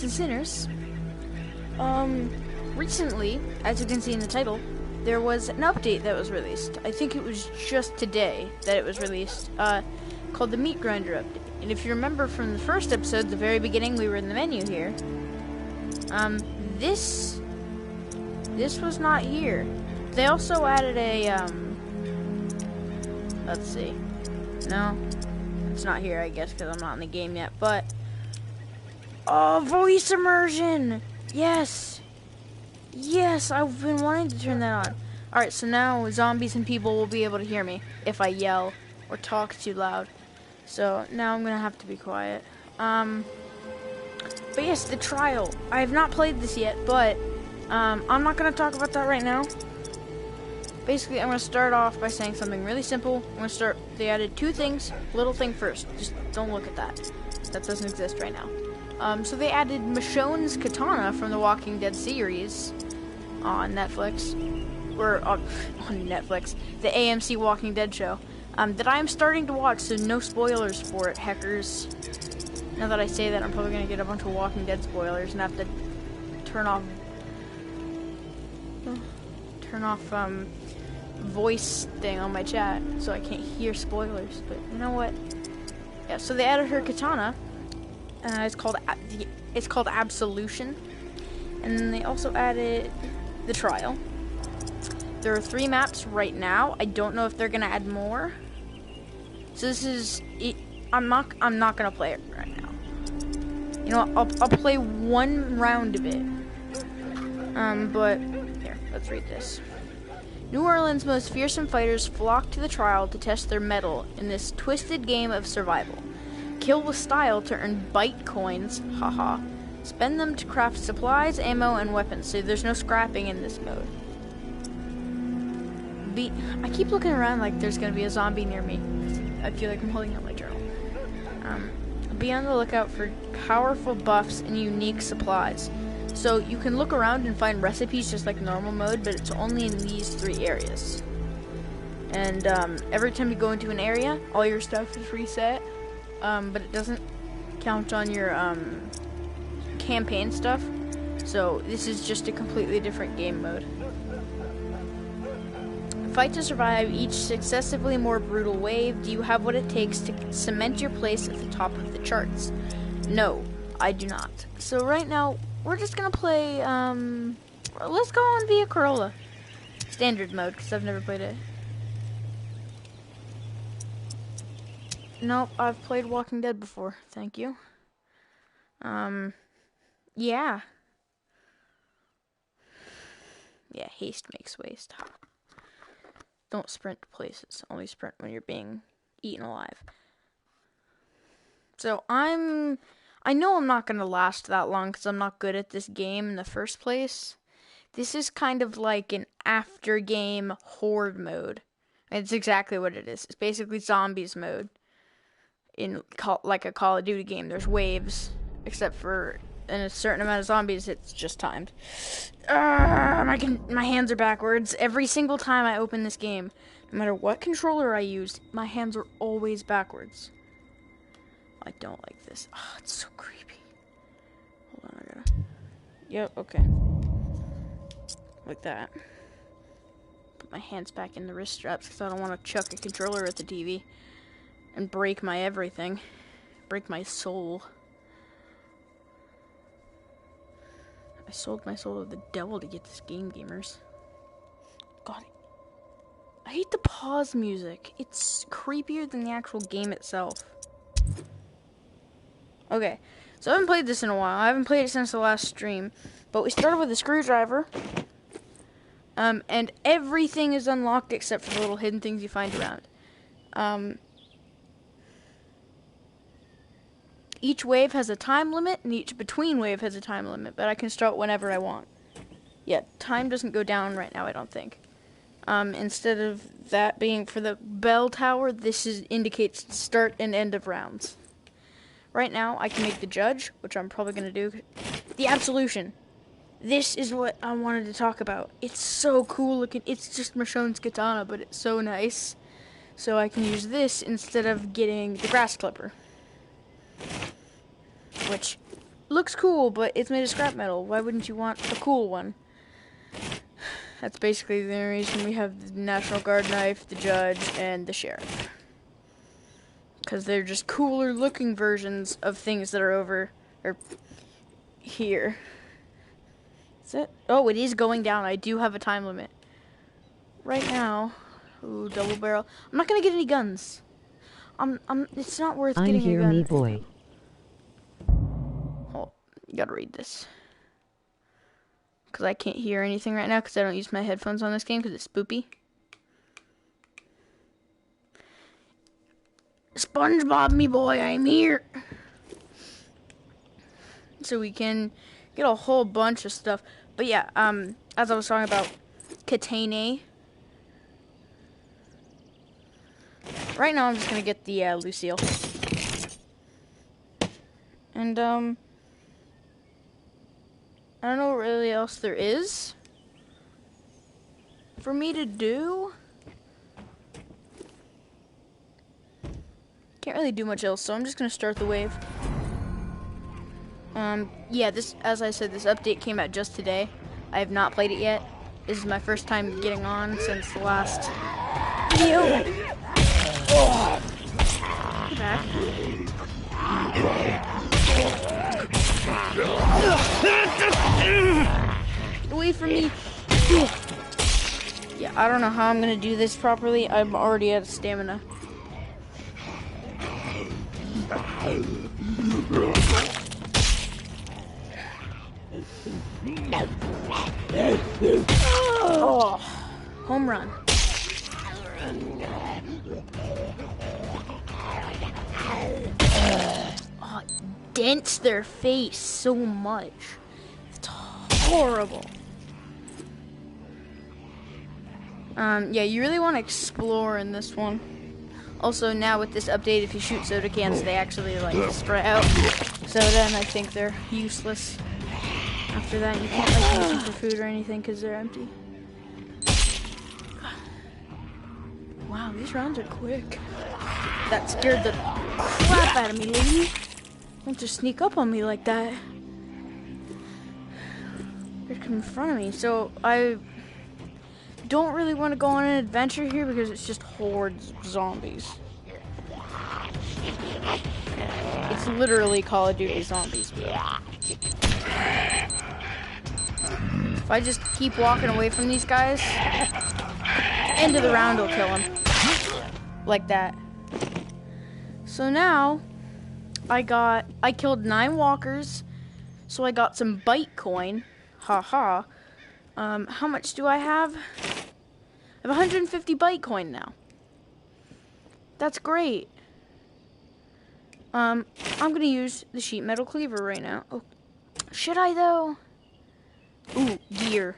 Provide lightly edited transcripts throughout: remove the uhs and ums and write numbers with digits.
and sinners. Recently, as you can see in the title, there was an update that was released. I think it was just today that it was released, called the Meatgrinder update. And if you remember from the first episode, the very beginning, we were in the menu here. This was not here. They also added a, let's see. No, it's not here, I guess, because I'm not in the game yet, but, oh, voice immersion! Yes! Yes, I've been wanting to turn that on. Alright, so now zombies and people will be able to hear me if I yell or talk too loud. So now I'm gonna have to be quiet. But yes, the trial. I have not played this yet, but I'm not gonna talk about that right now. Basically, I'm gonna start off by saying something really simple. They added two things. Little thing first. Just don't look at that. That doesn't exist right now. So they added Michonne's katana from the Walking Dead series on Netflix, or on Netflix, the AMC Walking Dead show, that I am starting to watch, so no spoilers for it, heckers. Now that I say that, I'm probably going to get a bunch of Walking Dead spoilers and have to turn off voice thing on my chat, so I can't hear spoilers, but you know what? Yeah, so they added her katana. It's called Absolution, and then they also added the trial. There are 3 maps right now. I don't know if they're gonna add more. So this is it. I'm not gonna play it right now. You know what? I'll play one round of it. But here, let's read this. New Orleans' most fearsome fighters flock to the trial to test their mettle in this twisted game of survival. Kill with style to earn bite coins, haha. Spend them to craft supplies, ammo, and weapons, so there's no scrapping in this mode. I keep looking around like there's gonna be a zombie near me. I feel like I'm holding up my journal. Be on the lookout for powerful buffs and unique supplies. So you can look around and find recipes just like normal mode, but it's only in these 3 areas. And every time you go into an area, all your stuff is reset. But it doesn't count on your campaign stuff, so this is just a completely different game mode. Fight to survive each successively more brutal wave. Do you have what it takes to cement your place at the top of the charts? No, I do not. So right now, we're just gonna play, let's go on Via Corolla. Standard mode, because I've never played it. Nope, I've played Walking Dead before. Thank you. Yeah. Yeah, haste makes waste. Don't sprint to places. Only sprint when you're being eaten alive. So I know I'm not going to last that long because I'm not good at this game in the first place. This is kind of like an after-game horde mode. It's exactly what it is. It's basically zombies mode. Like a Call of Duty game, there's waves, except for in a certain amount of zombies, it's just timed. My hands are backwards every single time I open this game. No matter what controller I use, my hands are always backwards. I don't like this. Oh, it's so creepy. Hold on, I gotta... Yep, okay. Like that. Put my hands back in the wrist straps because I don't want to chuck a controller at the TV. And break my everything. Break my soul. I sold my soul to the devil to get this game, gamers. God. I hate the pause music. It's creepier than the actual game itself. Okay. So I haven't played this in a while. I haven't played it since the last stream. But we started with a screwdriver. And everything is unlocked except for the little hidden things you find around. Each wave has a time limit, and each between wave has a time limit, but I can start whenever I want. Yeah, time doesn't go down right now, I don't think. Instead of that being for the bell tower, indicates start and end of rounds. Right now, I can make the judge, which I'm probably going to do. The Absolution. This is what I wanted to talk about. It's so cool looking. It's just Michonne's katana, but it's so nice. So I can use this instead of getting the grass clipper. Which looks cool, but it's made of scrap metal. Why wouldn't you want a cool one? That's basically the reason we have the National Guard knife, the judge, and the sheriff. Because they're just cooler looking versions of things that are over or here. Is it? Oh, it is going down. I do have a time limit. Right now. Ooh, double barrel. I'm not gonna get any guns. It's not worth getting a gun. I'm here, me boy. Oh, you gotta read this. Because I can't hear anything right now because I don't use my headphones on this game because it's spoopy. SpongeBob, me boy, I'm here. So we can get a whole bunch of stuff. But yeah, as I was talking about Katane. Right now I'm just going to get the Lucille. And, I don't know what really else there is for me to do. Can't really do much else, so I'm just gonna start the wave. Yeah, as I said, this update came out just today. I have not played it yet. This is my first time getting on since the last video. Oh. Get back. Get away from me. Yeah, I don't know how I'm gonna do this properly. I'm already out of stamina. Oh, home run. Oh, it dents their face so much. It's horrible. Yeah, you really want to explore in this one. Also, now with this update, if you shoot soda cans, they actually, like, spread out. So then I think they're useless. After that, you can't, like, use them for food or anything because they're empty. Wow, these rounds are quick. That scared the crap out of me, lady. Don't just sneak up on me like that. They're coming in front of me. So, I don't really want to go on an adventure here because it's just hordes of zombies. It's literally Call of Duty zombies. If I just keep walking away from these guys, end of the round will kill them. Like that. So now, I killed 9 walkers, so I got some bite coin. Haha. How much do I have? I have 150 bite coin now. That's great. I'm gonna use the sheet metal cleaver right now. Oh, should I though? Ooh, gear.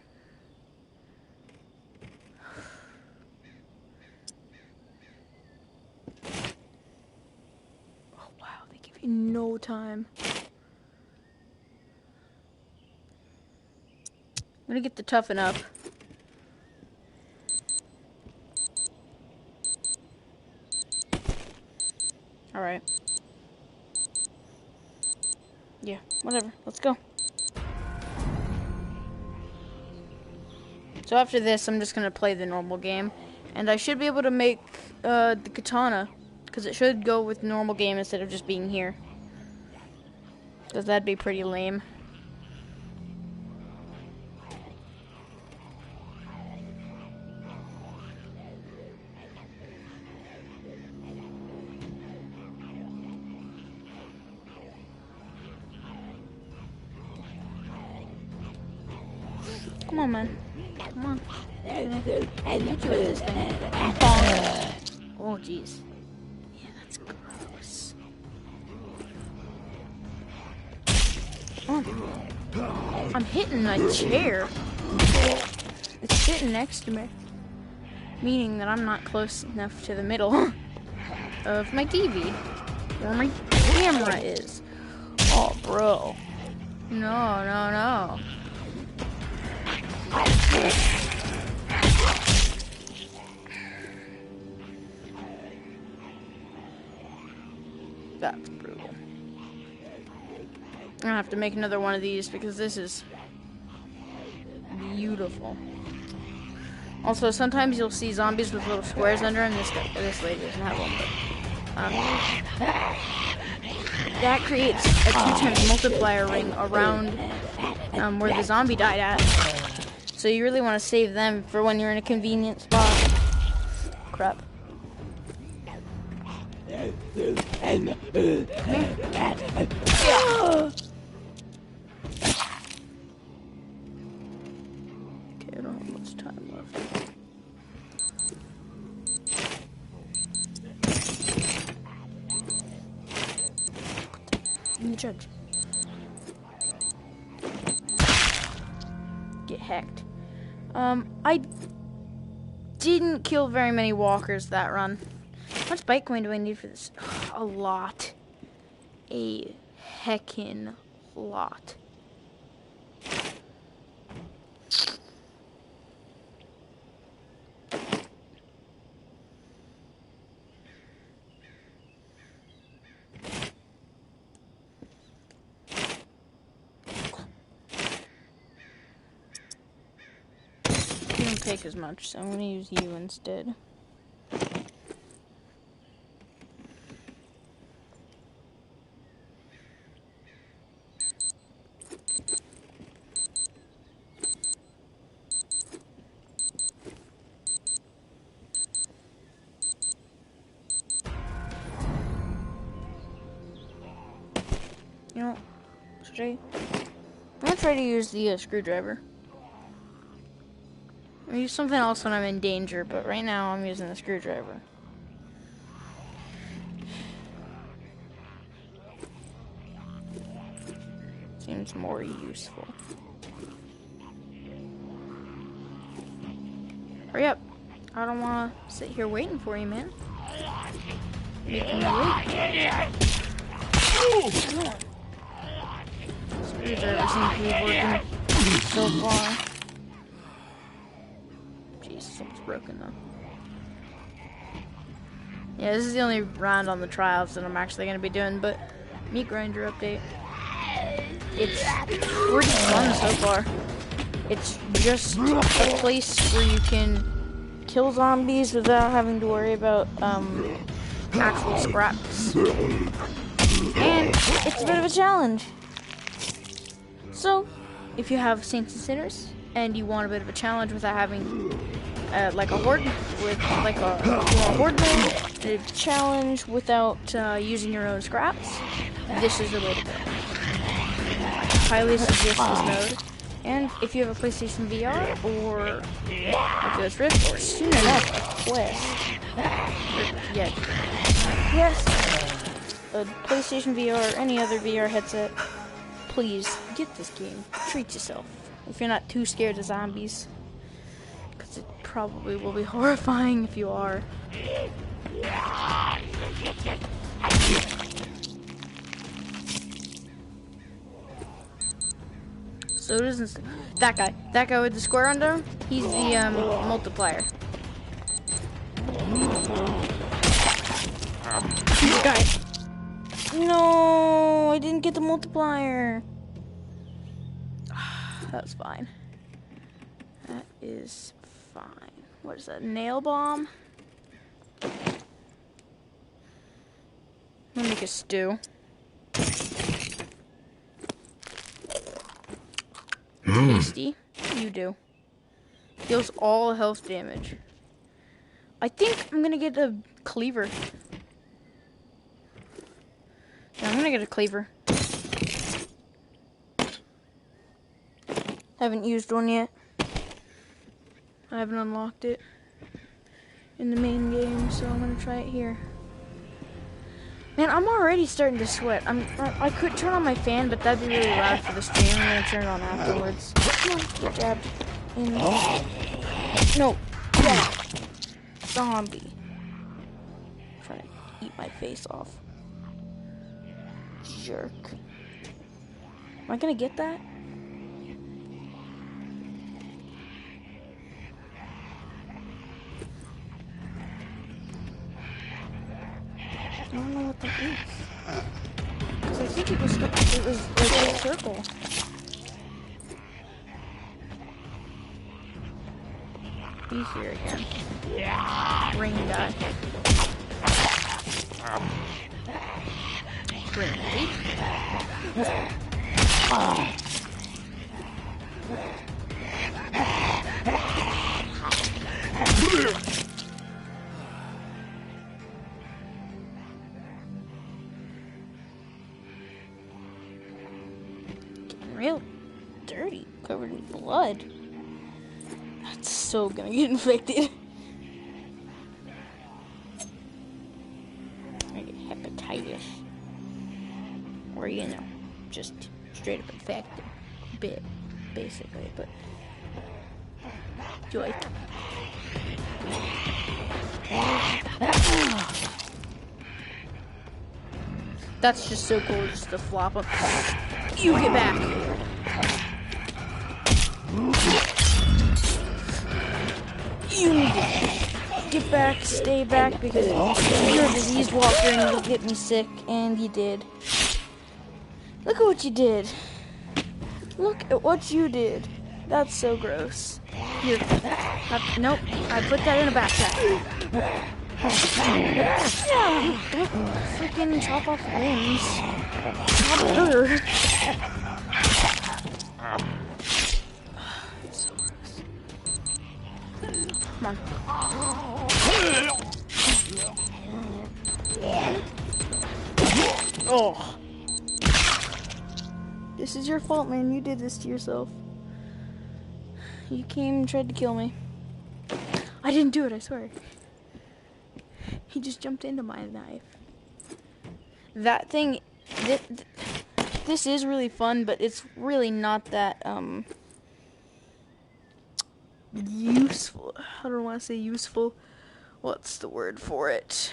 Oh wow, they give you no time. I'm gonna get the toughen up. Alright. Yeah, whatever. Let's go. So after this, I'm just gonna play the normal game. And I should be able to make the katana. Because it should go with normal game instead of just being here. Because that'd be pretty lame. Come on, man. Come on. Hit you with this thing. Oh, jeez. Yeah, that's gross. Oh. I'm hitting my chair. It's sitting next to me. Meaning that I'm not close enough to the middle of my TV. Where my camera is. Oh, bro. No, no, no. That's brutal. have to make another one of these because this is beautiful. Also, sometimes you'll see zombies with little squares under them. This lady doesn't have one, but that creates a 2 times multiplier ring around where the zombie died at. So you really want to save them for when you're in a convenient spot. Crap. Come here. Okay, I don't have much time left. In the judge. Get hacked. I didn't kill very many walkers that run. How much bite coin do I need for this? A lot. A heckin' lot. Didn't take as much, so I'm gonna use you instead. You know, I'm gonna try to use the screwdriver. I'll use something else when I'm in danger, but right now I'm using the screwdriver. Seems more useful. Hurry up. I don't want to sit here waiting for you, man. Making me wait. Screwdriver seems to be working so far. Jeez, something's broken though. Yeah, this is the only round on the trials that I'm actually going to be doing, but Meatgrinder update. It's pretty fun so far. It's just a place where you can kill zombies without having to worry about actual scraps. And it's a bit of a challenge. So, if you have Saints and Sinners and you want a bit of a challenge without having like a horde with like a horde mode, a challenge without using your own scraps, this is the way to go. I highly suggest this mode. And if you have a PlayStation VR or Oculus Rift, or soon enough a Quest, yes, a PlayStation VR or any other VR headset, please get this game. Treat yourself. If you're not too scared of zombies, because it probably will be horrifying if you are. So it isn't that guy with the square under him. He's the multiplier. This guy. No, I didn't get the multiplier. That's fine. That is fine. What is that? Nail bomb? I'm gonna make a stew. Tasty. You do. Deals all health damage. I think I'm gonna get a cleaver. Yeah, I'm gonna get a cleaver. Haven't used one yet. I haven't unlocked it in the main game, so I'm gonna try it here. Man, I'm already starting to sweat. I could turn on my fan, but that'd be really loud for the stream. I'm gonna turn it on afterwards. Come on, get jabbed. No, yeah. Zombie. I'm trying to eat my face off. Jerk. Am I gonna get that? I don't know what that is. Because I think it was like circle. He's here again. Ring guy. Grenade. Getting real dirty, covered in blood. That's so gonna get infected. I get hepatitis. Or, you know, just straight up infected. Bit, basically, but joy. That's just so cool, just to flop up. You get back. You need to get back, stay back, because you're a disease walker and you'll get me sick, and you did. Look at what you did. Look at what you did. That's so gross. Here. Nope. I put that in a backpack. Don't freaking chop off limbs. Chop her. So gross. Come on. Oh. This is your fault, man. You did this to yourself. You came and tried to kill me. I didn't do it, I swear. He just jumped into my knife. That thing, this is really fun, but it's really not that, useful. I don't want to say useful. What's the word for it?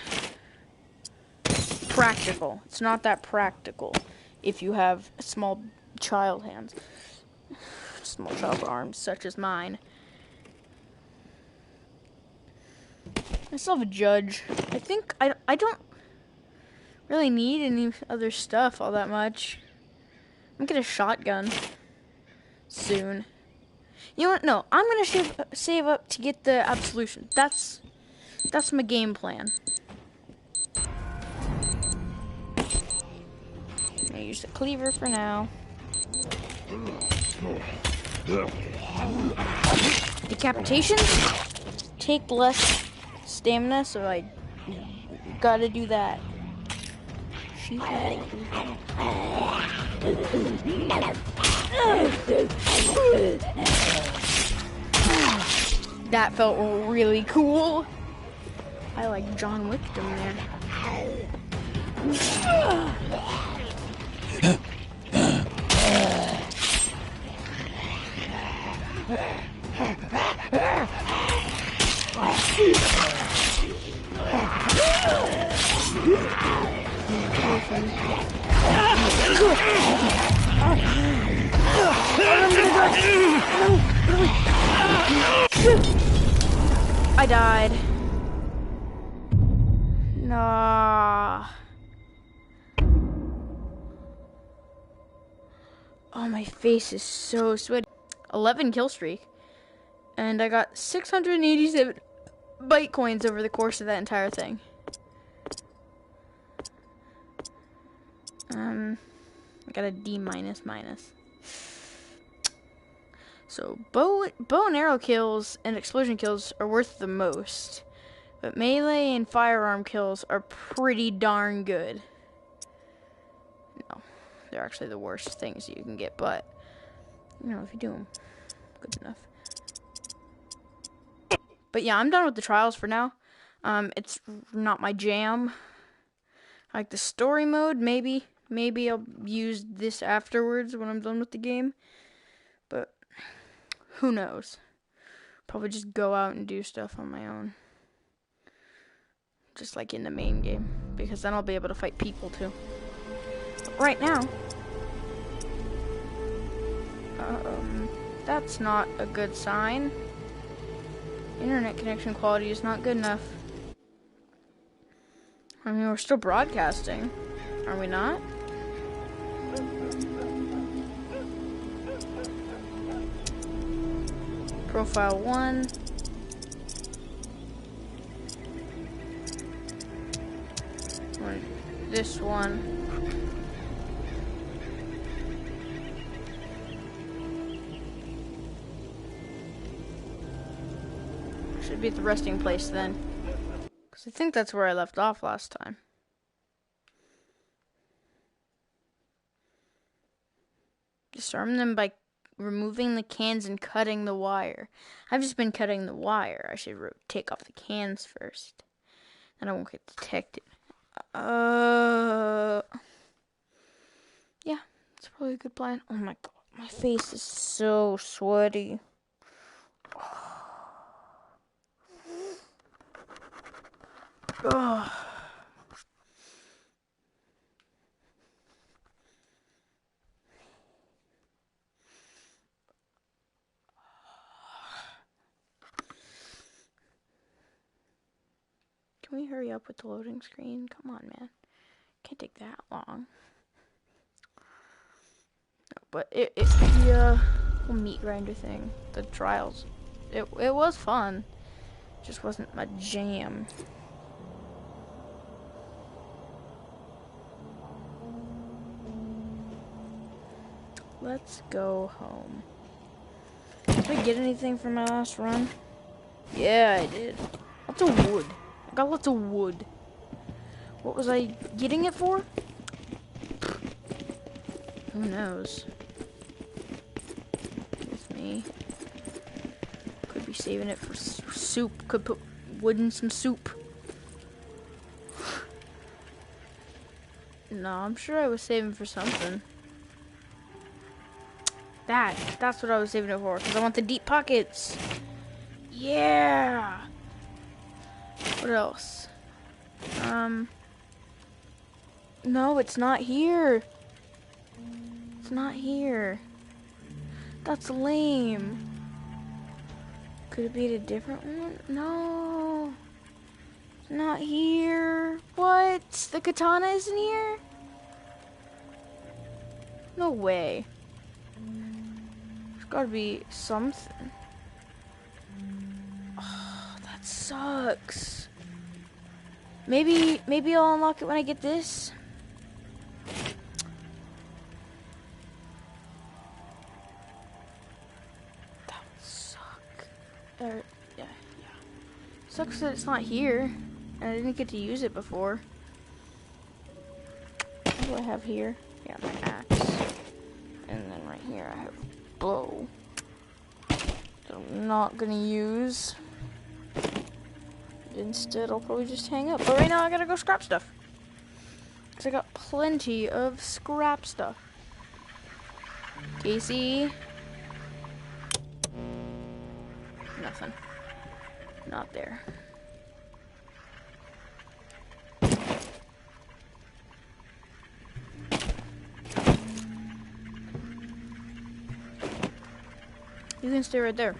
Practical. It's not that practical if you have small child hands. Small child arms, such as mine. I still have a judge. I think I don't really need any other stuff all that much. I'm gonna get a shotgun soon. You know what? No, I'm gonna save up to get the absolution. That's my game plan. I'm gonna use the cleaver for now. Decapitation take less stamina, so I gotta do that. That felt really cool. I like John Wick doing there. I died. Nah. Oh, my face is so sweaty. 11 kill streak. And I got 687 bite coins over the course of that entire thing. I got a D minus. So bow and arrow kills and explosion kills are worth the most, but melee and firearm kills are pretty darn good. No, they're actually the worst things you can get, but you know, if you do them good enough. But yeah, I'm done with the trials for now. It's not my jam. I like the story mode, maybe I'll use this afterwards when I'm done with the game. But who knows? Probably just go out and do stuff on my own. Just like in the main game. Because then I'll be able to fight people too. But right now, that's not a good sign. Internet connection quality is not good enough. I mean, we're still broadcasting. Are we not? Profile 1. This one. Should be at the resting place then. Because I think that's where I left off last time. Disarm them by removing the cans and cutting the wire. I've just been cutting the wire. I should take off the cans first. Then I won't get detected. Yeah, that's probably a good plan. Oh my god, my face is so sweaty. Ugh. Can we hurry up with the loading screen? Come on, man. Can't take that long. No, but the whole Meatgrinder thing, the trials, it was fun. Just wasn't my jam. Let's go home. Did I get anything from my last run? Yeah, I did. Lots of wood. I got lots of wood. What was I getting it for? Who knows? With me. Could be saving it for soup. Could put wood in some soup. No, I'm sure I was saving for something. That's what I was saving it for, because I want the deep pockets. Yeah. What else? No, it's not here. It's not here. That's lame. Could it be a different one? No. It's not here. What? The katana isn't here? No way. There's gotta be something. Oh, that sucks. Maybe I'll unlock it when I get this. That would suck. Yeah. Sucks that it's not here, and I didn't get to use it before. What do I have here? Yeah, my axe. And then right here I have bow. That I'm not gonna use. Instead, I'll probably just hang up. But right now, I gotta go scrap stuff. Because I got plenty of scrap stuff. Casey. Nothing. Not there. You can stay right there.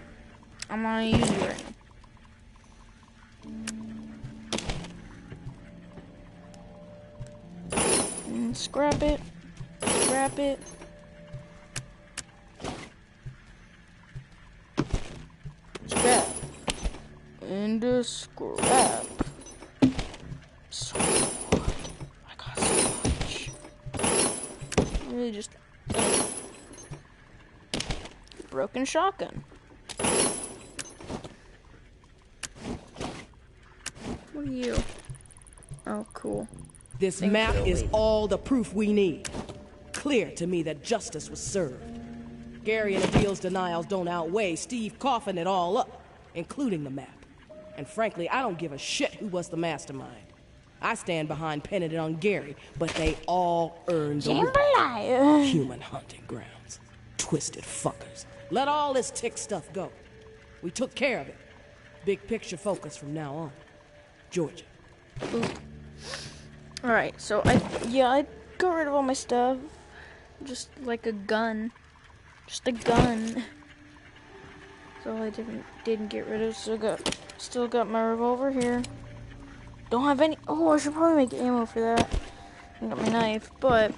I'm gonna use you right now. Scrap it. Scrap it. Scrap. And scrap. So what? I got so much. Really just broken shotgun. What are you? Oh, cool. This map is all the proof we need. Clear to me that justice was served. Gary and Adil's denials don't outweigh Steve coughing it all up, including the map. And frankly, I don't give a shit who was the mastermind. I stand behind pinning it on Gary, but they all earned the right. Human hunting grounds. Twisted fuckers. Let all this tick stuff go. We took care of it. Big picture focus from now on. Georgia. Oop. Alright, so I got rid of all my stuff. Just like a gun. Just a gun. So I didn't get rid of. Still got my revolver here. Don't have any. Oh, I should probably make ammo for that. I got my knife, but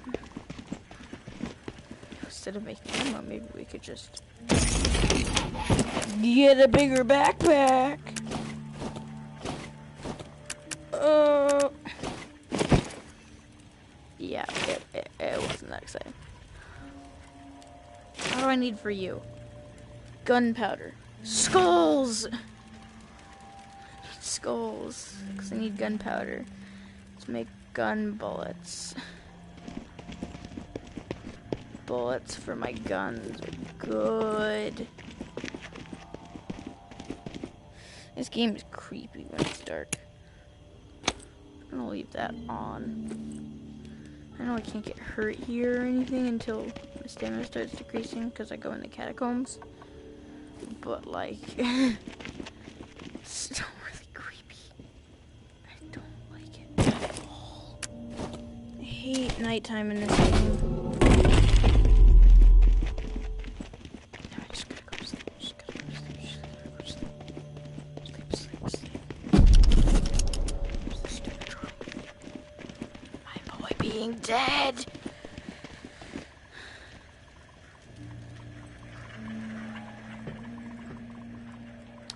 instead of making ammo, maybe we could just get a bigger backpack. Yeah, it wasn't that exciting. What do I need for you? Gunpowder. Skulls! Skulls. Because I need gunpowder to make gun bullets. Bullets for my guns are good. This game is creepy when it's dark. I'm gonna leave that on. I know I can't get hurt here or anything until my stamina starts decreasing because I go in the catacombs. But like, it's still really creepy. I don't like it at all. I hate nighttime in this game. No, I just gotta go to sleep. Just gotta go to sleep. Just gotta go to sleep. Sleep, sleep, sleep. Where's the stupid drawing? My boy being dead.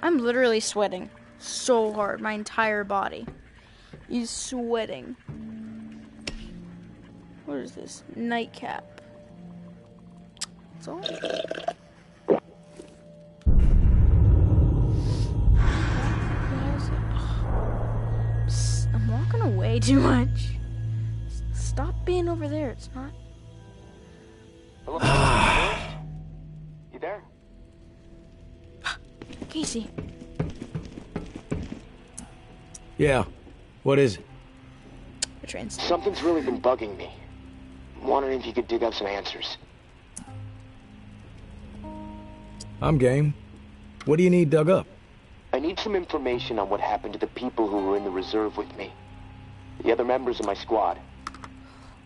I'm literally sweating so hard. My entire body is sweating. What is this? Nightcap. That's all. I'm walking away too much. Stop being over there. It's not. You there? Casey. Yeah. What is it? The train's. Something's really been bugging me. I'm wondering if you could dig up some answers. I'm game. What do you need dug up? I need some information on what happened to the people who were in the reserve with me. The other members of my squad.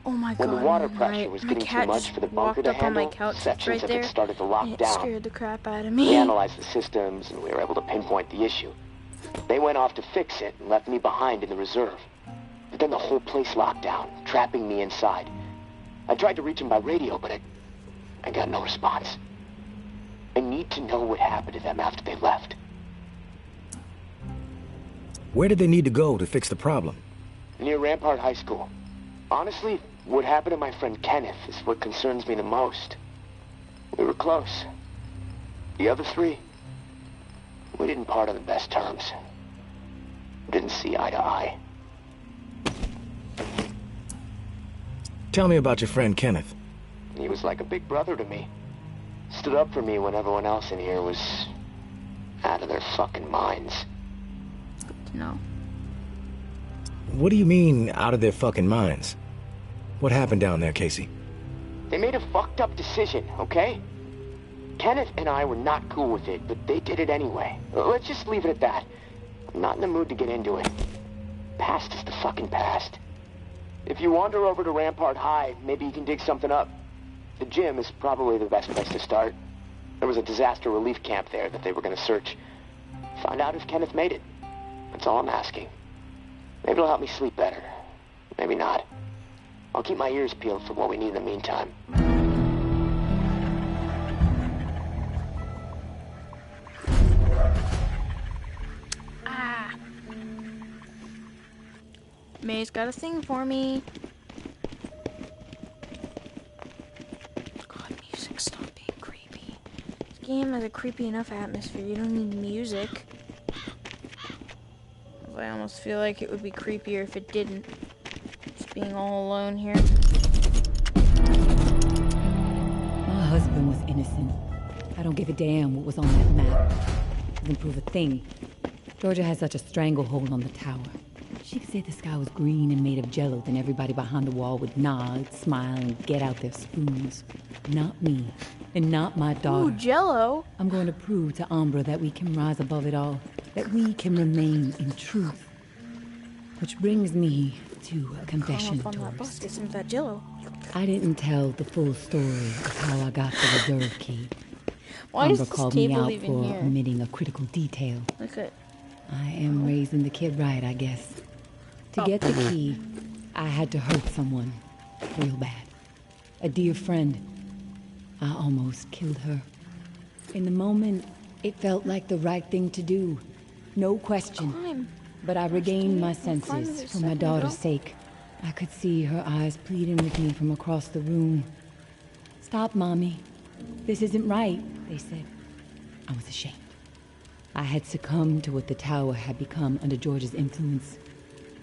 Oh my god. When the water pressure was getting too much for the bunker to handle, sections of it started to lock down. It scared the crap out of me. We analyzed the systems and we were able to pinpoint the issue. They went off to fix it and left me behind in the reserve. But then the whole place locked down, trapping me inside. I tried to reach them by radio, but I got no response. I need to know what happened to them after they left. Where did they need to go to fix the problem? Near Rampart High School. Honestly, what happened to my friend Kenneth is what concerns me the most. We were close. The other three, we didn't part on the best terms. We didn't see eye to eye. Tell me about your friend Kenneth. He was like a big brother to me. Stood up for me when everyone else in here was out of their fucking minds. No. What do you mean, out of their fucking minds? What happened down there, Casey? They made a fucked up decision, okay? Kenneth and I were not cool with it, but they did it anyway. Let's just leave it at that. I'm not in the mood to get into it. Past is the fucking past. If you wander over to Rampart High, maybe you can dig something up. The gym is probably the best place to start. There was a disaster relief camp there that they were gonna search. Find out if Kenneth made it. That's all I'm asking. Maybe it'll help me sleep better. Maybe not. I'll keep my ears peeled for what we need in the meantime. May's got a thing for me. God, music, stop being creepy. This game has a creepy enough atmosphere. You don't need music. I almost feel like it would be creepier if it didn't. Just being all alone here. My husband was innocent. I don't give a damn what was on that map. Doesn't prove a thing. Georgia has such a stranglehold on the tower. She said the sky was green and made of jello, then everybody behind the wall would nod, smile, and get out their spoons. Not me, and not my daughter. Ooh, jello. I'm going to prove to Umbra that we can rise above it all, that we can remain in truth. Which brings me to a confession, Climb up on that bus, get some of that jello. I didn't tell the full story of how I got the reserve key. Why is Umbra this called me table out even for here? omitting a critical detail. Look at. I am raising the kid right, I guess. To get the key, I had to hurt someone. Real bad. A dear friend. I almost killed her. In the moment, it felt like the right thing to do. No question. Climb. But I regained my Climbed senses it a for my second daughter's ago. sake. I could see her eyes pleading with me from across the room. Stop, Mommy. This isn't right, they said. I was ashamed. I had succumbed to what the tower had become under George's influence.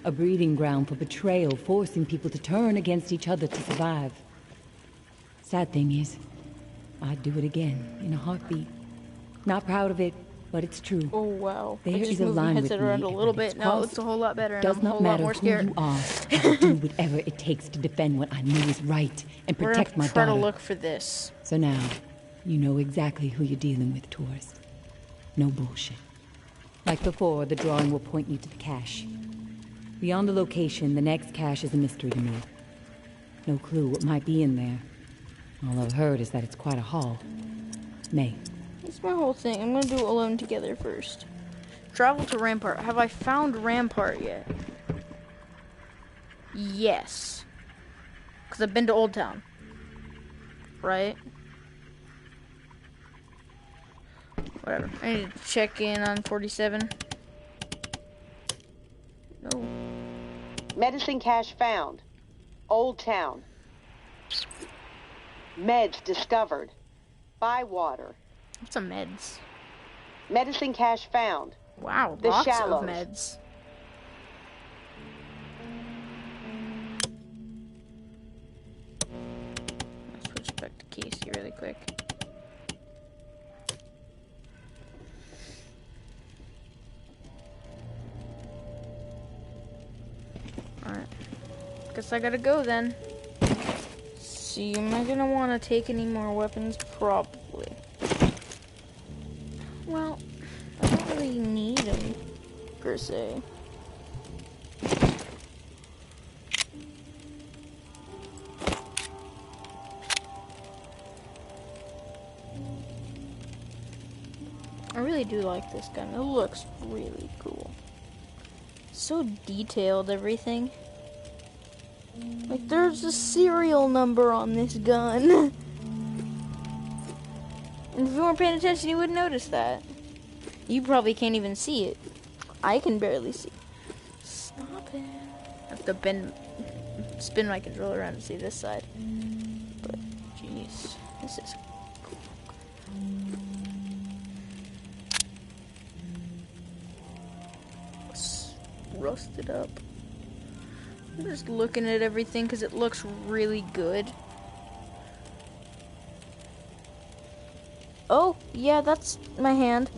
A breeding ground for betrayal, forcing people to turn against each other to survive. Sad thing is, I'd do it again in a heartbeat. Not proud of it, but it's true. Oh wow. There I just is a moved my line with headset me, around a and little when it's bit. Now it looks crossed, a whole lot better, and does I'm a not whole lot matter more who scared. you are. I will do whatever it takes to defend what I know is right and We're protect gonna my try daughter. to look for this. So now, you know exactly who you're dealing with, tourist. No bullshit. Like before, the drawing will point you to the cache. Beyond the location, the next cache is a mystery to me. No clue what might be in there. All I've heard is that it's quite a haul. May. It's my whole thing. I'm gonna do Alone Together first. Travel to Rampart. Have I found Rampart yet? Yes. Because I've been to Old Town. Right? Whatever. I need to check in on 47. No. Medicine cache found. Old Town. Meds discovered. Bywater. What's a meds? Medicine cache found. Wow, The lots Shallows. of meds. I'll switch back to Casey really quick. Alright. Guess I gotta go then. See, am I gonna want to take any more weapons? Probably. Well, I don't really need them, per se. I really do like this gun. It looks really cool. So detailed, everything. Like, there's a serial number on this gun. And if you weren't paying attention, you wouldn't notice that. You probably can't even see it. I can barely see. Stop it. I have to spin my controller around to see this side. But, jeez, this is cool. It's rusted up. I'm just looking at everything because it looks really good. Oh, yeah, that's my hand.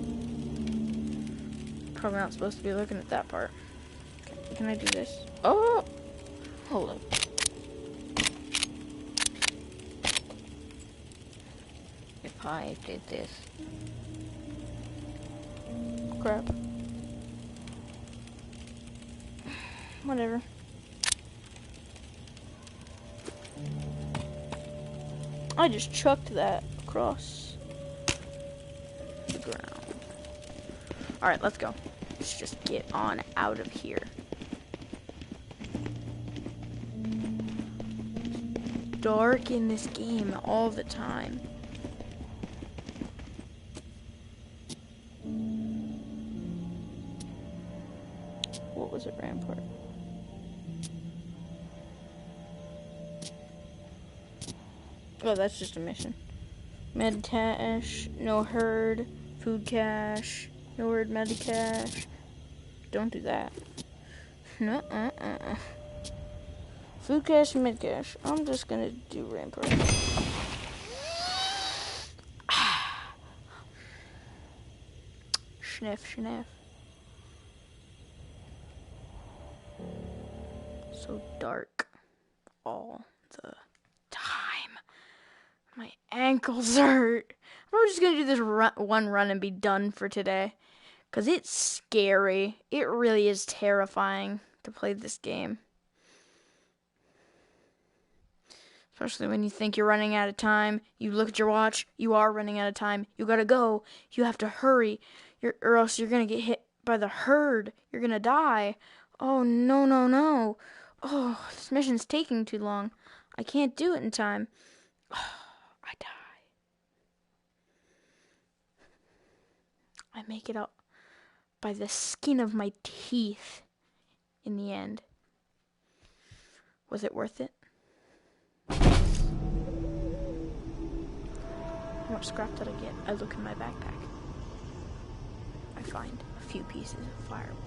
Probably not supposed to be looking at that part. Can I do this? Oh! Hold up. If I did this. Crap. Whatever. I just chucked that across the ground. Alright, let's go. Let's just get on out of here. It's dark in this game all the time. What was it, Rampart? Oh, that's just a mission. Med cache, no herd, food cache, no herd med cache. Don't do that. No, Food cache, med cache. I'm just gonna do Rampart. Sniff. So dark all the time. My ankles hurt. I'm just gonna do this one run and be done for today. Because it's scary. It really is terrifying to play this game. Especially when you think you're running out of time. You look at your watch. You are running out of time. You gotta go. You have to hurry. Or else you're gonna get hit by the herd. You're gonna die. Oh, no. Oh, this mission's taking too long. I can't do it in time. Oh, I die. I make it out by the skin of my teeth in the end. Was it worth it? How much scrap did I get? I look in my backpack. I find a few pieces of firewood.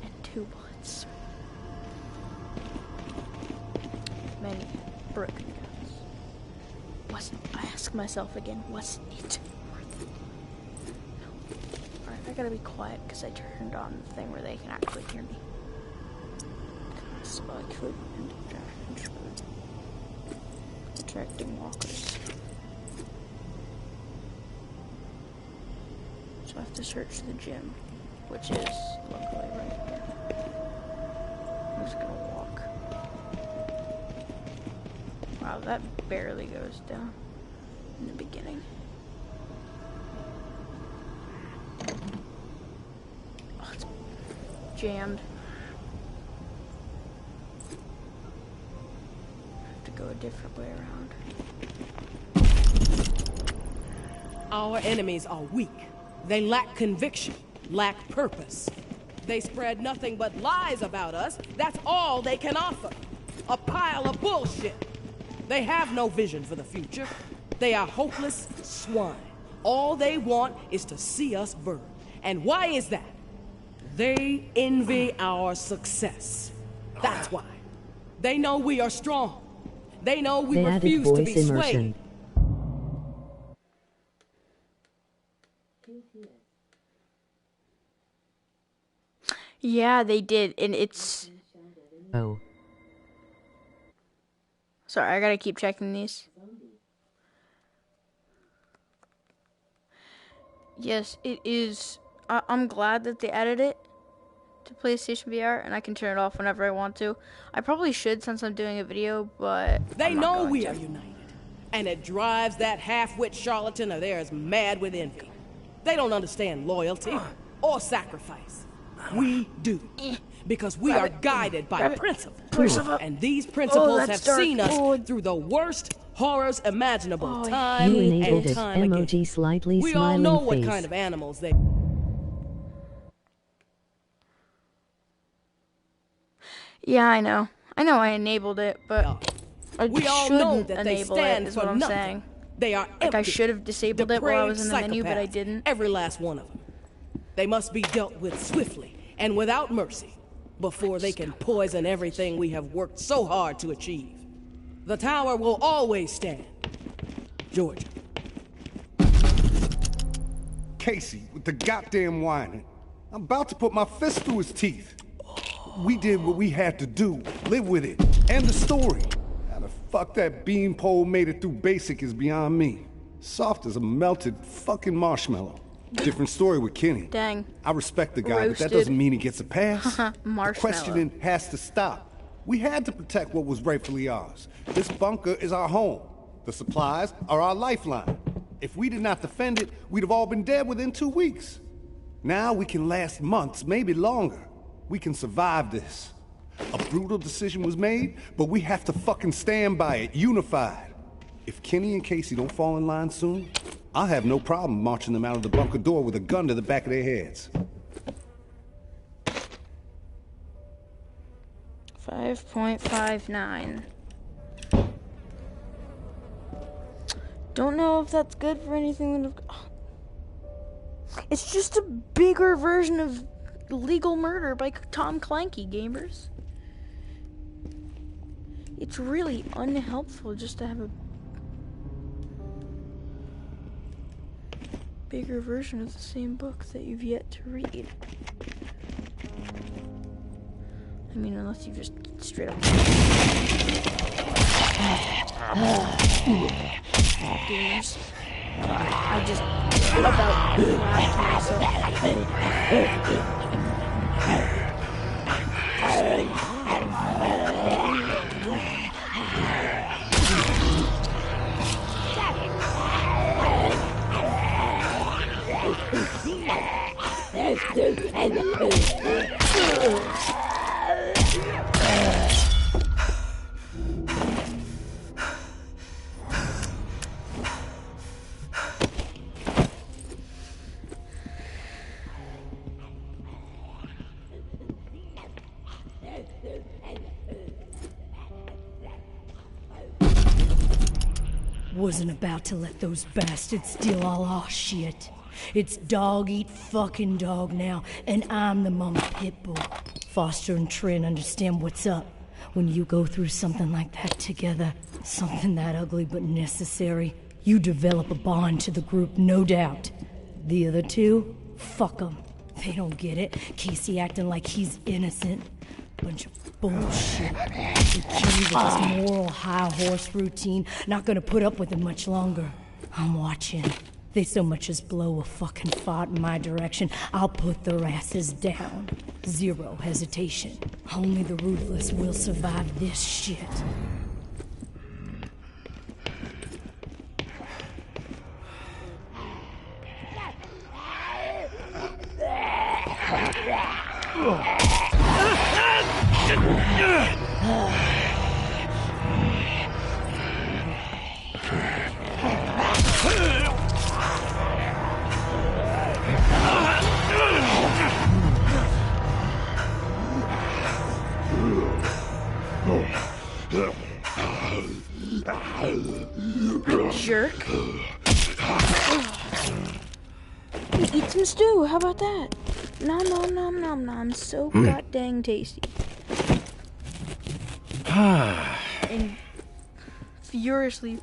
And 2 bullets. Many broken guns. I ask myself again, was it worth it? No. Alright, I gotta be quiet because I turned on the thing where they can actually hear me. So I could attracting walkers. So I have to search the gym, which is luckily right here. I'm just gonna walk. Wow, that barely goes down in the beginning. Oh, it's jammed. Go a different way around. Our enemies are weak. They lack conviction, lack purpose. They spread nothing but lies about us. That's all they can offer. A pile of bullshit. They have no vision for the future. They are hopeless swine. All they want is to see us burn. And why is that? They envy our success. That's why. They know we are strong. They know we refuse to be swayed. Yeah, they did, and it's... Oh. Sorry, I gotta keep checking these. Yes, it is. I'm glad that they added it to PlayStation VR, and I can turn it off whenever I want to. I probably should since I'm doing a video, but they know we are united, and it drives that half-wit charlatan of theirs mad with envy. They don't understand loyalty or sacrifice. We do, because we are guided by principles, and these principles have seen us through the worst horrors imaginable time and time again. We all know what kind of animals they... Yeah, I know. I enabled it, but I we all know that they enable stand it, is for what I'm nothing. saying. They are Like I should have disabled it while I was in the menu, but I psychopaths, didn't. Every last one of them. They must be dealt with swiftly and without mercy before they can poison everything we have worked so hard to achieve. The tower will always stand. Georgia. Casey, with the goddamn whining. I'm about to put my fist through his teeth. We did what we had to do. Live with it. End the story. How the fuck that beanpole made it through basic is beyond me. Soft as a melted fucking marshmallow. Different story with Kenny. Dang. I respect the guy, Roasted. but that doesn't mean he gets a pass. The Marshmallow. questioning has to stop. We had to protect what was rightfully ours. This bunker is our home. The supplies are our lifeline. If we did not defend it, we'd have all been dead within 2 weeks. Now we can last months, maybe longer. We can survive this. A brutal decision was made, but we have to fucking stand by it, unified. If Kenny and Casey don't fall in line soon, I'll have no problem marching them out of the bunker door with a gun to the back of their heads. 5.59. Don't know if that's good for anything that it's just a bigger version of Legal Murder by Tom Clancy, gamers. It's really unhelpful just to have a bigger version of the same book that you've yet to read. I mean, unless you just straight up gamers. I just about laughed to myself. wasn't about to let those bastards steal all our shit. It's dog eat fucking dog now, and I'm the mama pit bull. Foster and Trin understand what's up. When you go through something like that together, something that ugly but necessary, you develop a bond to the group, no doubt. The other two, fuck them. They don't get it. Casey acting like he's innocent. Bunch of bullshit. The kid with his moral high horse routine, not gonna put up with it much longer. I'm watching. They so much as blow a fucking fart in my direction, I'll put their asses down. Zero hesitation. Only the ruthless will survive this shit. Jerk. Eat some stew, how about that? Nom nom nom nom nom, so god dang tasty. And furiously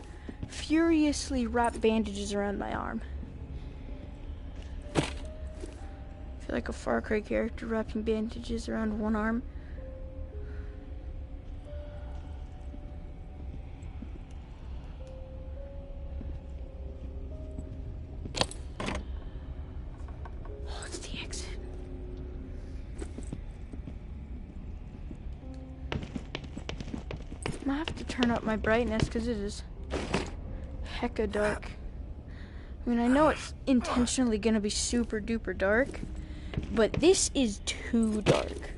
wrap bandages around my arm. I feel like a Far Cry character wrapping bandages around one arm. I have to turn up my brightness because it is hecka dark. I mean, I know it's intentionally gonna be super duper dark, but this is too dark.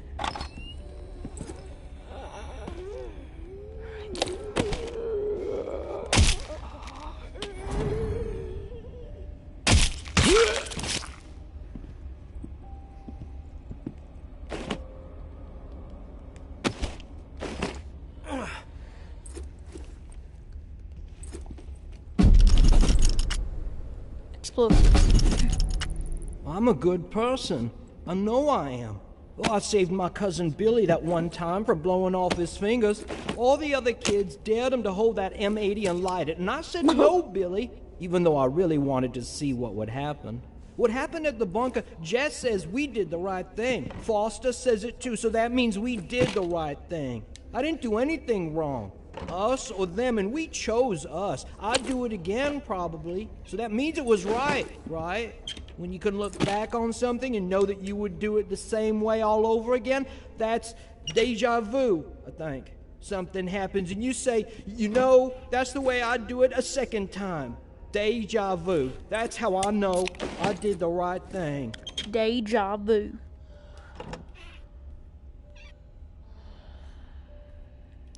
I'm a good person. I know I am. Well, I saved my cousin Billy that one time from blowing off his fingers. All the other kids dared him to hold that M80 and light it, and I said no, Billy, even though I really wanted to see what would happen. What happened at the bunker, Jess says we did the right thing. Foster says it too, so that means we did the right thing. I didn't do anything wrong. Us or them, and we chose us. I'd do it again, probably. So that means it was right, right? When you can look back on something and know that you would do it the same way all over again, that's deja vu, I think. Something happens and you say, you know, that's the way I'd do it a second time. Deja vu. That's how I know I did the right thing. Deja vu.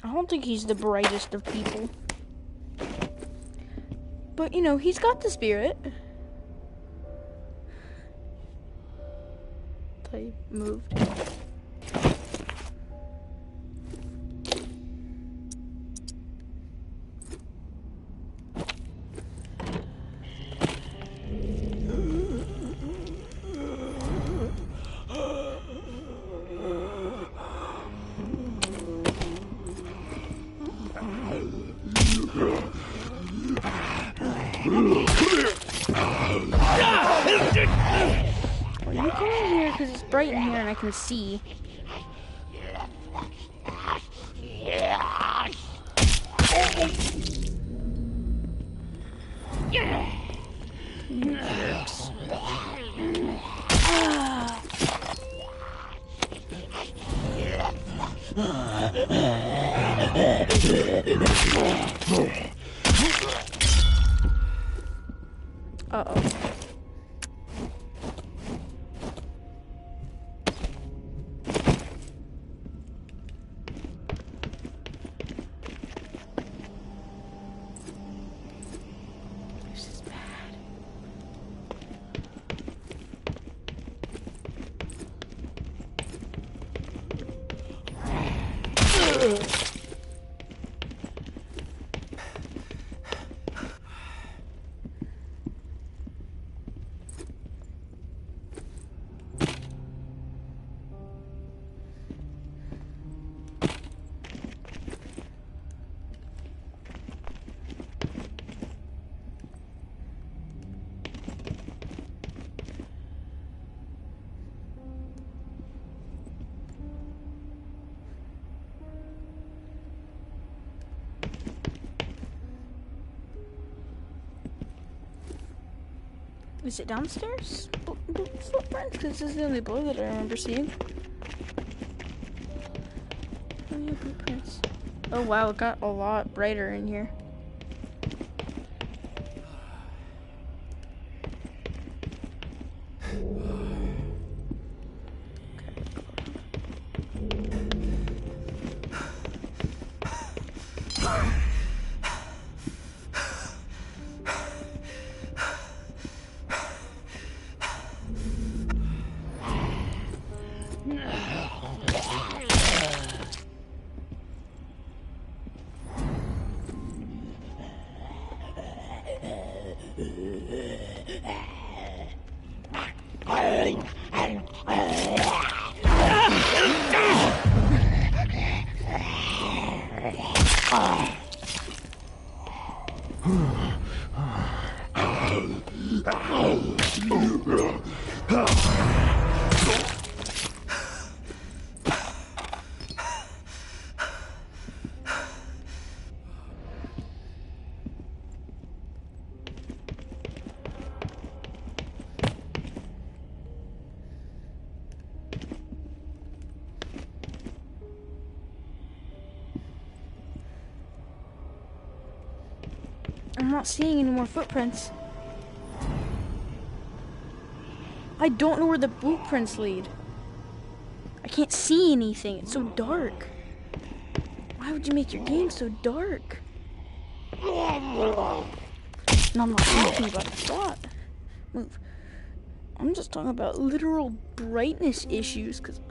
I don't think he's the brightest of people. But, you know, he's got the spirit. They moved. Well, you come in here because it's bright in here and I can see. Uh-oh. This is bad. Is it downstairs? Footprints? Because this is the only blue that I remember seeing. Oh, yeah, footprints. Oh wow, it got a lot brighter in here. I'm not seeing any more footprints. I don't know where the blueprints lead. I can't see anything. It's so dark. Why would you make your game so dark? No, I'm not talking about the plot. Move. I'm just talking about literal brightness issues, because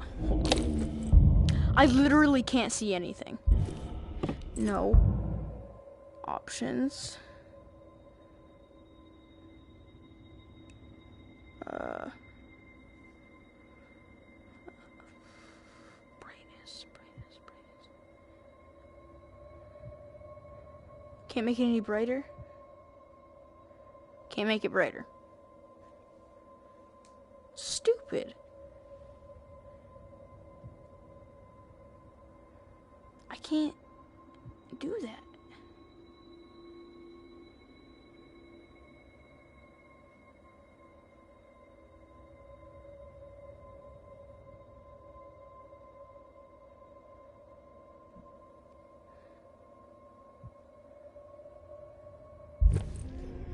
I literally can't see anything. No. Options. Brightness. Can't make it any brighter. Can't make it brighter. Stupid. I can't do that.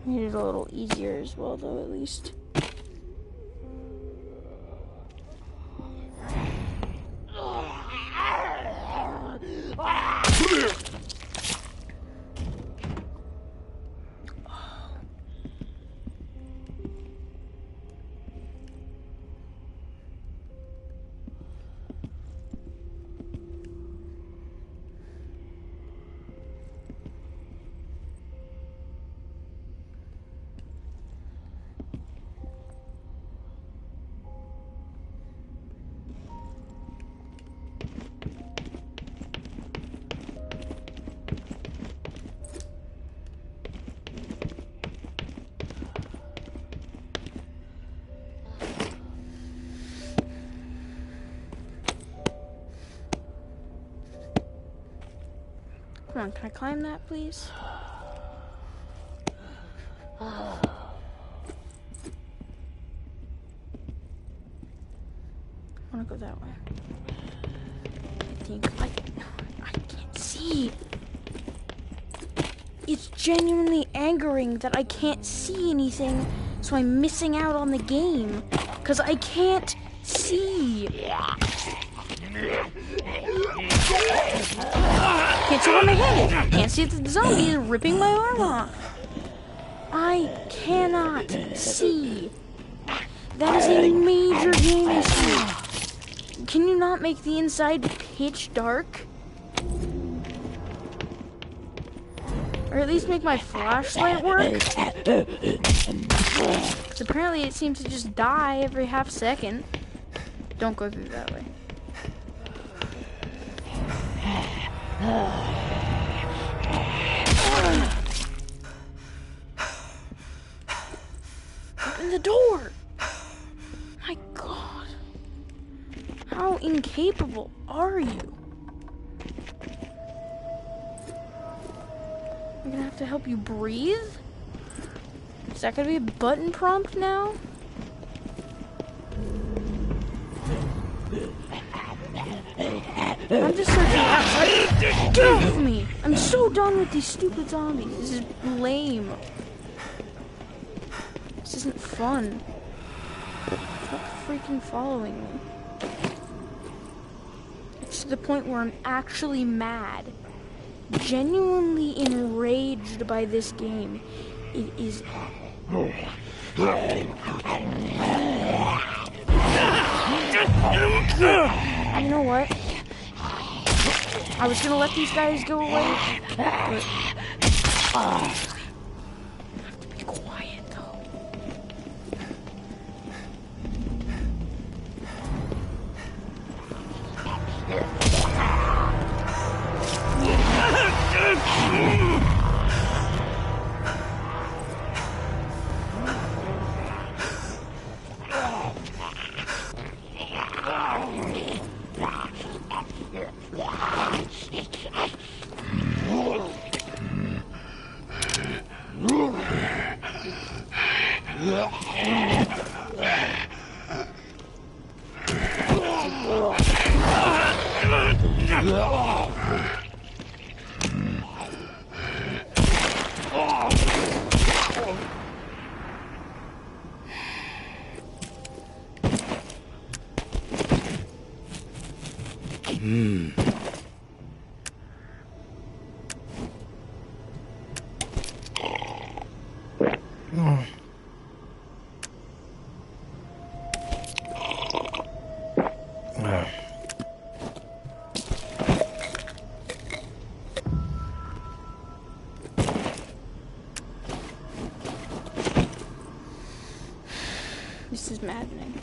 Made it a little easier as well, though, at least. Come on, can I climb that, please? I want to go that way. I think I can't see. It's genuinely angering that I can't see anything, so I'm missing out on the game because I can't see. Can't see where my head is. Can't see if the zombie is ripping my arm off. I cannot see. That is a major game issue. Can you not make the inside pitch dark? Or at least make my flashlight work? Because apparently it seems to just die every half second. Don't go through that way. Open the door! My God. How incapable are you? I'm gonna have to help you breathe? Is that gonna be a button prompt now? I'm just searching outside. Get off of me! I'm so done with these stupid zombies. This is lame. This isn't fun. Stop freaking following me. It's to the point where I'm actually mad. Genuinely enraged by this game. It is... You know what? I was gonna let these guys go away, but... I have to be quiet, though. This is maddening.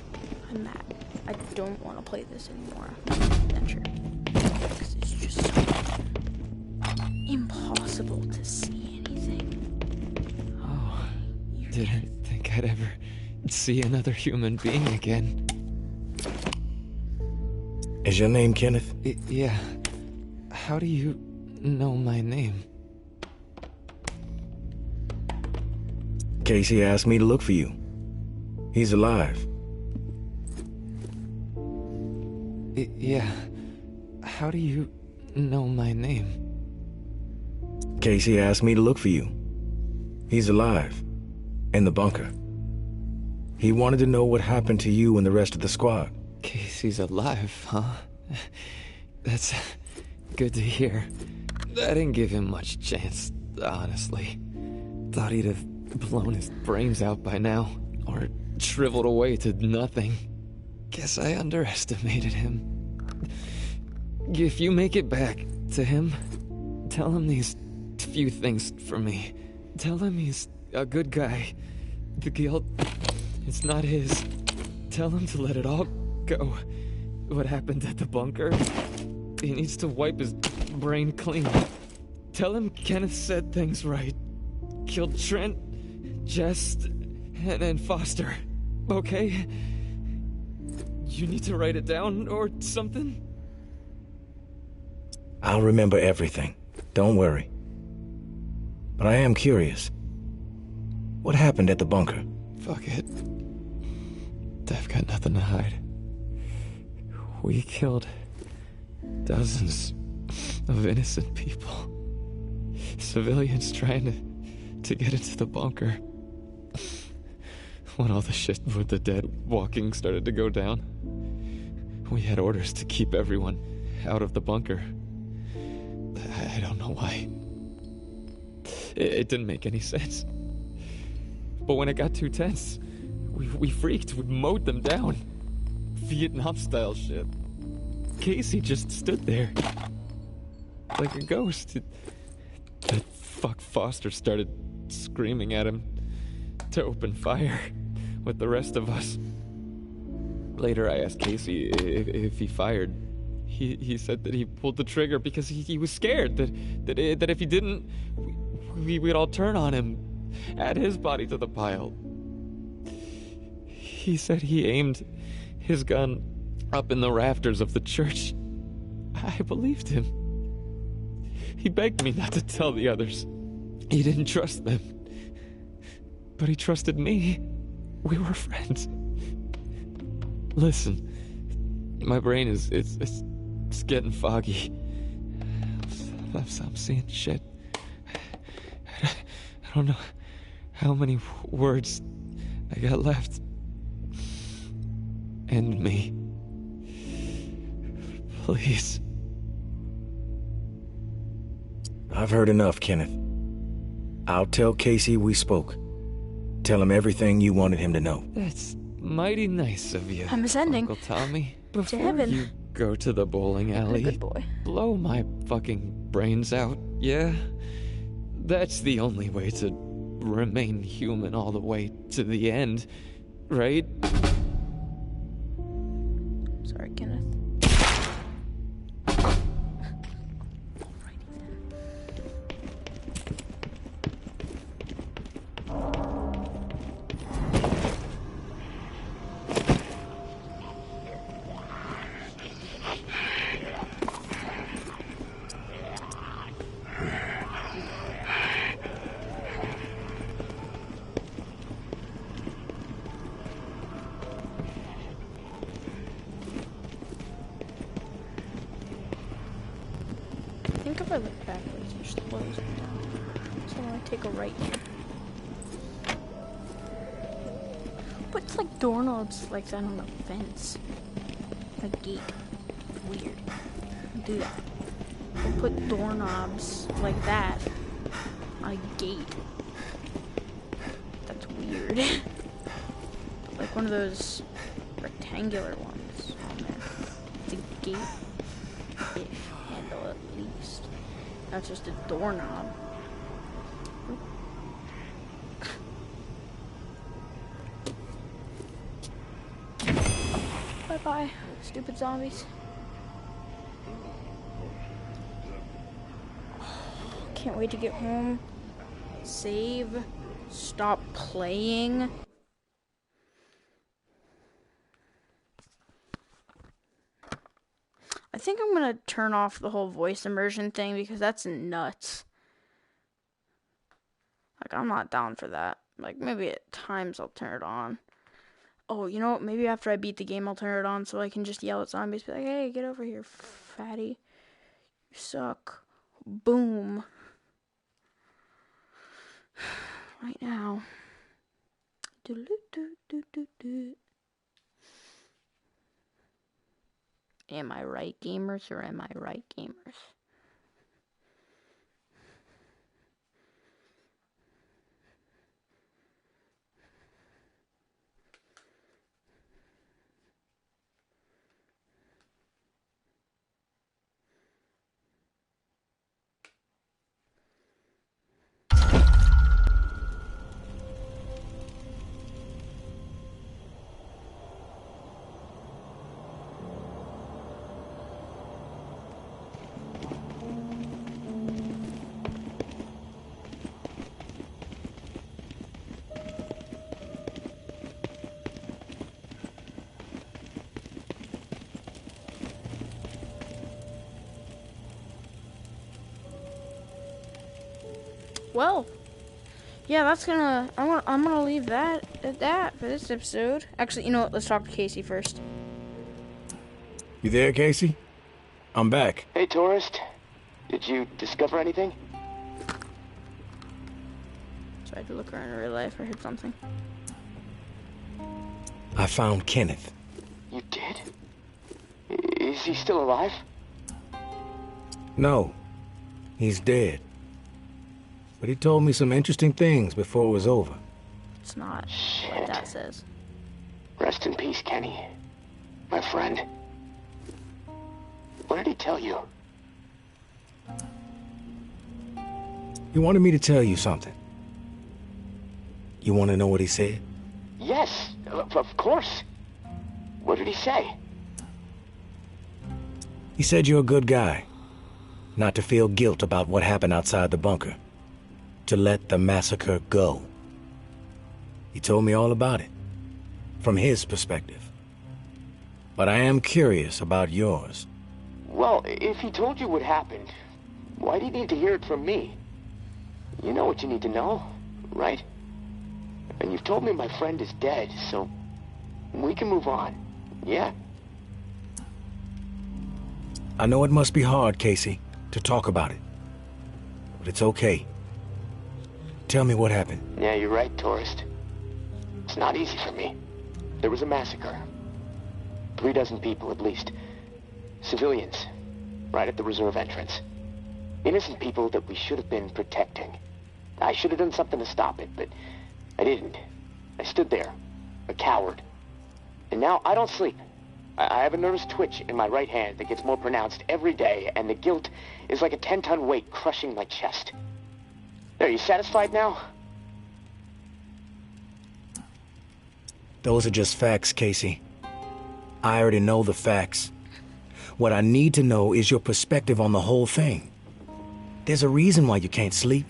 I'm mad. I don't want to play this anymore. Adventure. Because it's just so impossible to see anything. Oh, didn't think I'd ever see another human being again. Is your name Kenneth? Yeah. How do you know my name? Casey asked me to look for you. He's alive. Yeah. How do you know my name? Casey asked me to look for you. He's alive. In the bunker. He wanted to know what happened to you and the rest of the squad. Casey's alive, huh? That's good to hear. I didn't give him much chance, honestly. Thought he'd have blown his brains out by now, or shriveled away to nothing. Guess I underestimated him. If you make it back to him, tell him these few things for me. Tell him he's a good guy. The guilt, it's not his. Tell him to let it all go. What happened at the bunker? He needs to wipe his brain clean. Tell him Kenneth said things right. Killed Trent, Jess, and Foster. Okay? You need to write it down or something? I'll remember everything. Don't worry. But I am curious. What happened at the bunker? Fuck it. I've got nothing to hide. We killed dozens of innocent people. Civilians trying to get into the bunker. When all the shit with the dead walking started to go down, we had orders to keep everyone out of the bunker. I don't know why. It didn't make any sense. But when it got too tense, we freaked. We mowed them down. Vietnam-style shit. Casey just stood there. Like a ghost. That fuck Foster started screaming at him to open fire with the rest of us. Later I asked Casey if he fired. He said that he pulled the trigger because he was scared that if he didn't, we'd all turn on him, add his body to the pile. He said he aimed his gun up in the rafters of the church. I believed him. He begged me not to tell the others. He didn't trust them. But he trusted me. We were friends. Listen, my brain is it's getting foggy. I'm seeing shit. I don't know how many words I got left. End me. Please. I've heard enough, Kenneth. I'll tell Casey we spoke. Tell him everything you wanted him to know. That's mighty nice of you, I'm ascending Uncle Tommy. Before to heaven. you go to the bowling alley, Good boy. blow my fucking brains out, yeah? That's the only way to remain human all the way to the end, right? Sorry, Kenneth. I think if I look backwards, it slows it down. So I'm gonna take a right here. But it's like doorknobs like that on a fence. A gate. Weird. Do that. We'll put doorknobs like that on a gate. That's weird. Like one of those rectangular ones on there. It's a gate. Handle at least. That's just a doorknob. Bye bye, stupid zombies. Can't wait to get home. Save. Stop playing. I think I'm gonna turn off the whole voice immersion thing because that's nuts. Like, I'm not down for that. Like, maybe at times I'll turn it on. Oh, you know what? Maybe after I beat the game, I'll turn it on so I can just yell at zombies. Be like, hey, get over here, fatty. You suck. Boom. Right now. Am I right, gamers, or am I right, gamers? Well, yeah, that's gonna. I'm gonna leave that at that for this episode. Actually, you know what? Let's talk to Casey first. You there, Casey? I'm back. Hey, tourist. Did you discover anything? So I had to look around in real life. I heard something. I found Kenneth. You did? Is he still alive? No, he's dead. But he told me some interesting things before it was over. It's not Shit. what that says. Rest in peace, Kenny. My friend. What did he tell you? He wanted me to tell you something. You want to know what he said? Yes, of course. What did he say? He said you're a good guy. Not to feel guilt about what happened outside the bunker. To let the massacre go. He told me all about it. From his perspective. But I am curious about yours. Well, if he told you what happened, why do you need to hear it from me? You know what you need to know, right? you've told me my friend is dead, so we can move on. Yeah? I know it must be hard, Casey, to talk about it. But it's okay. Tell me what happened. Yeah, you're right, tourist. It's not easy for me. There was a massacre. 36 people, at least. Civilians. Right at the reserve entrance. Innocent people that we should have been protecting. I should have done something to stop it, but I didn't. I stood there, a coward. And now I don't sleep. I have a nervous twitch in my right hand that gets more pronounced every day, and the guilt is like a 10-ton weight crushing my chest. Are you satisfied now? Those are just facts, Casey. I already know the facts. What I need to know is your perspective on the whole thing. There's a reason why you can't sleep.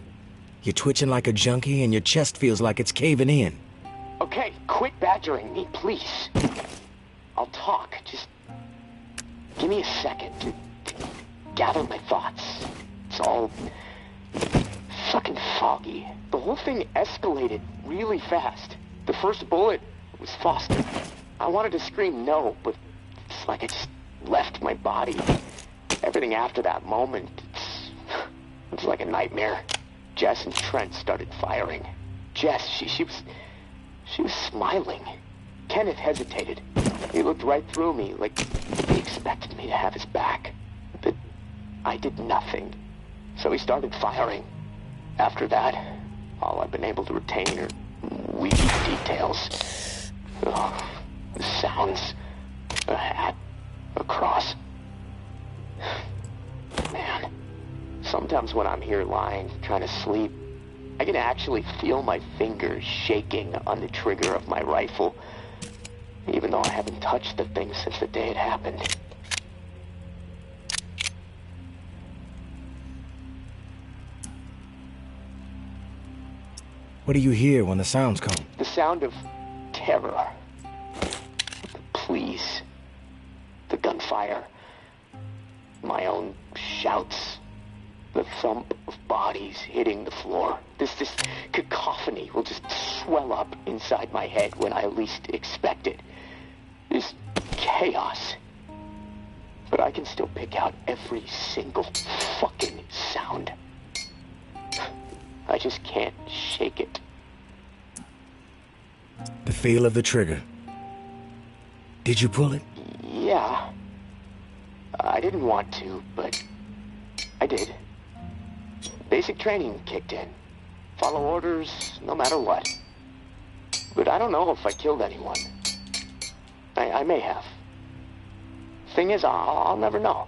You're twitching like a junkie and your chest feels like it's caving in. Okay, quit badgering me, please. I'll talk. Just give me a second to gather my thoughts. It's all fucking foggy. The whole thing escalated really fast. The first bullet was Foster. I wanted to scream no, but it's like I just left my body. Everything after that moment, it's like a nightmare. Jess and Trent started firing. Jess, she was smiling. Kenneth hesitated. He looked right through me, like he expected me to have his back. But I did nothing. So he started firing. After that, all I've been able to retain are weak details. Oh, the sounds, a hat, a cross. Man, sometimes when I'm here lying, trying to sleep, I can actually feel my fingers shaking on the trigger of my rifle, even though I haven't touched the thing since the day it happened. What do you hear when the sounds come? The sound of terror. The pleas. The gunfire. My own shouts. The thump of bodies hitting the floor. This cacophony will just swell up inside my head when I least expect it. This chaos. But I can still pick out every single fucking sound. I just can't shake it. The feel of the trigger. Did you pull it? Yeah. I didn't want to, but I did. Basic training kicked in. Follow orders, no matter what. But I don't know if I killed anyone. I may have. Thing is, I'll never know.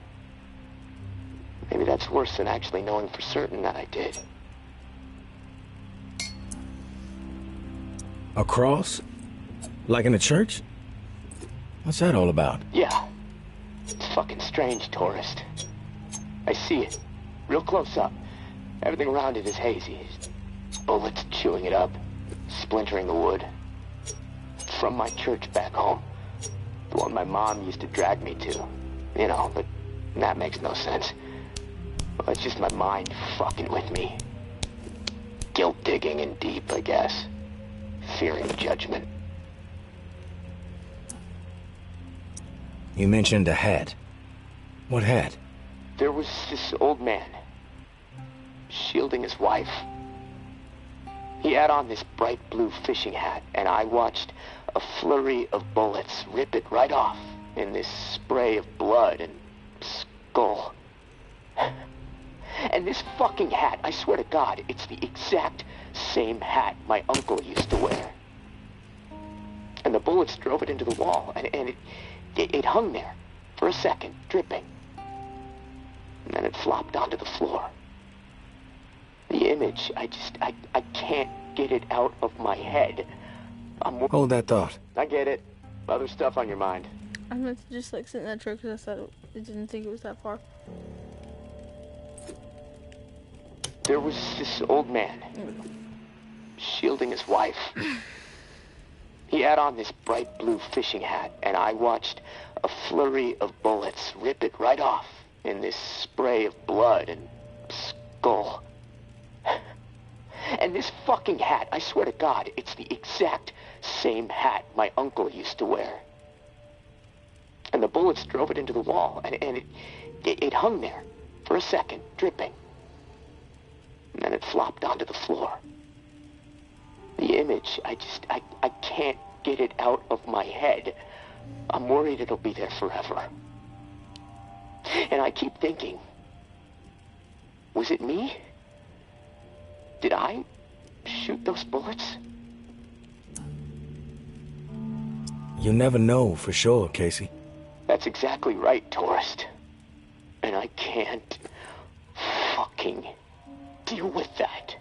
Maybe that's worse than actually knowing for certain that I did. A cross? Like in a church? What's that all about? Yeah. It's fucking strange, tourist. I see it. Real close up. Everything around it is hazy. Bullets chewing it up. Splintering the wood. It's from my church back home. The one my mom used to drag me to. You know, but that makes no sense. Well, it's just my mind fucking with me. Guilt digging in deep, I guess. Fearing judgment. You mentioned a hat. What hat? There was this old man, shielding his wife. He had on this bright blue fishing hat, and I watched a flurry of bullets rip it right off in this spray of blood and skull. And this fucking hat, I swear to God, it's the exact same hat my uncle used to wear. And the bullets drove it into the wall, and it hung there for a second, dripping. And then it flopped onto the floor. The image, I can't get it out of my head. Hold that thought. I get it. Other stuff on your mind. I meant to just like sit in that truck because I thought I didn't think it was that far. There was this old man, shielding his wife. He had on this bright blue fishing hat, and I watched a flurry of bullets rip it right off in this spray of blood and skull. And this fucking hat, I swear to God, it's the exact same hat my uncle used to wear. And the bullets drove it into the wall, and it hung there for a second, dripping. And then it flopped onto the floor. The image, I can't get it out of my head. I'm worried it'll be there forever. And I keep thinking, was it me? Did I shoot those bullets? You never know for sure, Casey. That's exactly right, tourist. And I can't fucking deal with that.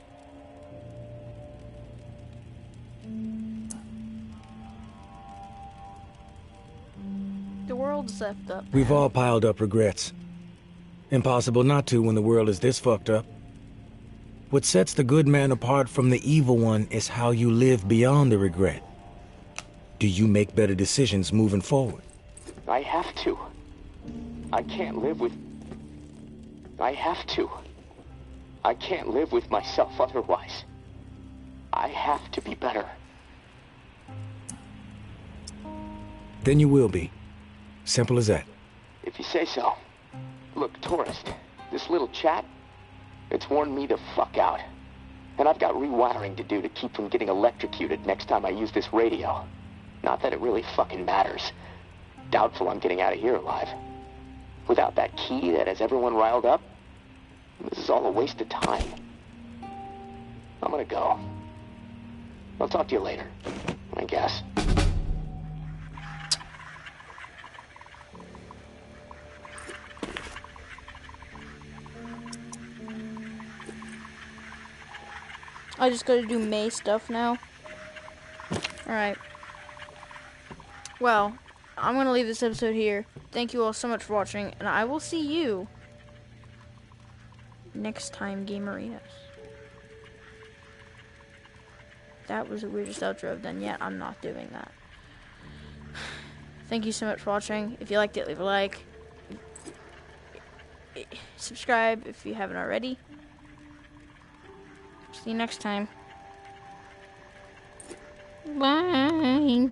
The world's effed up. We've all piled up regrets. Impossible not to when the world is this fucked up. What sets the good man apart from the evil one is how you live beyond the regret. Do you make better decisions moving forward? I have to. I can't live with... I have to. I can't live with myself otherwise. I have to be better. Then you will be. Simple as that. If you say so. Look, tourist, this little chat, it's worn me the fuck out. And I've got rewiring to do to keep from getting electrocuted next time I use this radio. Not that it really fucking matters. Doubtful I'm getting out of here alive. Without that key that has everyone riled up, this is all a waste of time. I'm gonna go. I'll talk to you later, I guess. I just gotta do May stuff now. Alright. Well, I'm gonna leave this episode here. Thank you all so much for watching, and I will see you next time, Game Arenas. That was the weirdest outro I've done yet. I'm not doing that. Thank you so much for watching. If you liked it, leave a like. Subscribe if you haven't already. See you next time. Bye.